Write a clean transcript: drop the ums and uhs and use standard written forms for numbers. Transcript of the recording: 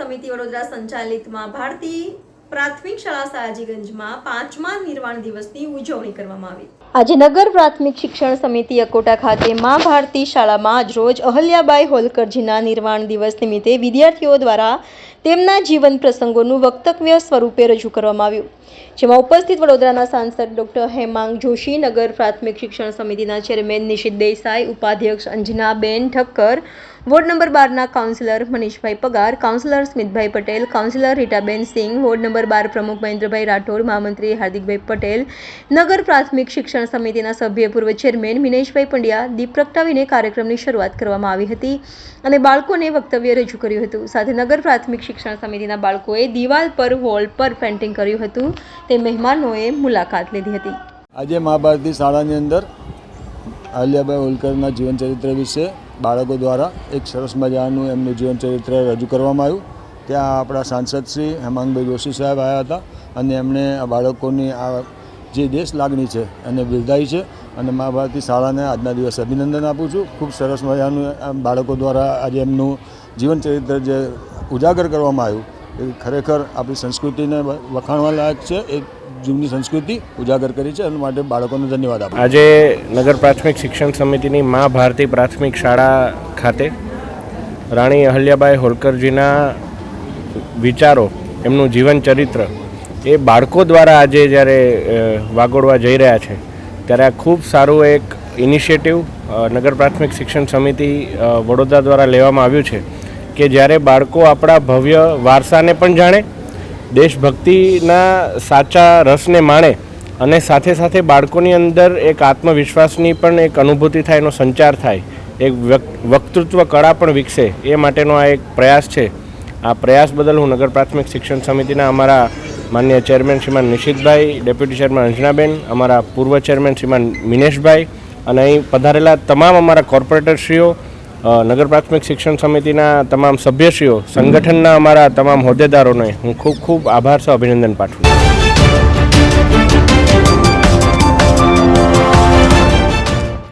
સમિતિ વડોદરા સંચાલિત માં ભારતી પ્રાથમિક શાળા સયાજીગંજમાં 5મા નિર્વાણ દિવસની ઉજવણી કરવામાં આવી। આજે નગર પ્રાથમિક શિક્ષણ સમિતિ અકોટા ખાતે માં ભારતી શાળામાં આજરોજ અહલ્યાબાઈ હોલકરજીના નિર્વાણ દિવસ નિમિત્તે વિદ્યાર્થીઓ દ્વારા તેમના જીવન પ્રસંગોનું વક્તવ્ય સ્વરૂપે રજૂ કરવામાં આવ્યું, જેમાં ઉપસ્થિત વડોદરાના સાંસદ ડોક્ટર હેમાંગ જોશી, નગર પ્રાથમિક શિક્ષણ સમિતિના ચેરમેન નિશિત દેસાઈ, ઉપાધ્યક્ષ અંજનાબેન ઠક્કર, વોર્ડ નંબર 12ના councillor Manishbhai Pagar, councillor Smitbhai Patel, councillor Ritaben Singh, ward number 12 પ્રમુખ મહેન્દ્રભાઈ રાઠોડ, મહામંત્રી હાર્દિકભાઈ પટેલ, નગર પ્રાથમિક શિક્ષણ સમિતિના સભ્ય પૂર્વ ચેરમેન મિનેશભાઈ પંડ્યા દીપ પ્રગટાવીને કાર્યક્રમની શરૂઆત કરવામાં આવી હતી અને બાળકોને વક્તવ્ય રજૂ કર્યું હતું। સાથે નગર પ્રાથમિક શિક્ષણ સમિતિના બાળકોએ દિવાલ પર વોલ પર પેઇન્ટિંગ કર્યું હતું તે મહેમાનોએ મુલાકાત લીધી હતી। આજે મા ભારતી શાળાની અંદર અહલ્યાબાઈ હોલકરના જીવન ચરિત્ર વિશે બાળકો દ્વારા એક સરસ મજાનું એમનું જીવન ચરિત્ર રજૂ કરવામાં આવ્યું। ત્યાં આપણા સાંસદ શ્રી હેમાંગભાઈ જોશી સાહેબ આવ્યા હતા અને એમણે આ બાળકોની આ જે દેશ લાગણી છે એને બિરદાવી છે અને મા ભારતી શાળાને આજના દિવસે અભિનંદન આપું છું। ખૂબ સરસ મજાનું બાળકો દ્વારા આજે એમનું જીવન ચરિત્ર જે ઉજાગર કરવામાં આવ્યું એ ખરેખર આપણી સંસ્કૃતિને વખાણવા લાયક છે। એ જૂની સંસ્કૃતિ ઉજાગર કરી છે, એના માટે બાળકોને ધન્યવાદ આપું। આજે નગર પ્રાથમિક શિક્ષણ સમિતિની મા ભારતી પ્રાથમિક શાળા ખાતે રાણી અહલ્યાબાઈ હોલકરજીના વિચારો, એમનું જીવન ચરિત્ર એ બાળકો દ્વારા આજે જ્યારે વાગોળવા જઈ રહ્યા છે ત્યારે આ ખૂબ સારું એક ઇનિશિયેટિવ નગર પ્રાથમિક શિક્ષણ સમિતિ વડોદરા દ્વારા લેવામાં આવ્યું છે કે જ્યારે બાળકો આપણા ભવ્ય વારસાને પણ જાણે, દેશભક્તિના સાચા રસને માણે અને સાથે સાથે બાળકોની અંદર એક આત્મવિશ્વાસની પણ એક અનુભૂતિ થાય, એનો સંચાર થાય, એક વક્તૃત્વ કળા પણ વિકસે, એ માટેનો આ એક પ્રયાસ છે। આ પ્રયાસ બદલ હું નગર પ્રાથમિક શિક્ષણ સમિતિના અમારા માન્ય ચેરમેન શ્રીમાન નિશિતભાઈ, ડેપ્યુટી ચેરમેન અંજનાબેન, અમારા પૂર્વ ચેરમેન શ્રીમાન મિનેશભાઈ અને અહીં પધારેલા તમામ અમારા કોર્પોરેટરશ્રીઓ, નગર પ્રાથમિક શિક્ષણ સમિતિના તમામ સભ્યશ્રીઓ, સંગઠનના અમારા તમામ હોદ્દેદારોને હું ખૂબ ખૂબ આભાર સહ અભિનંદન પાઠવું છું।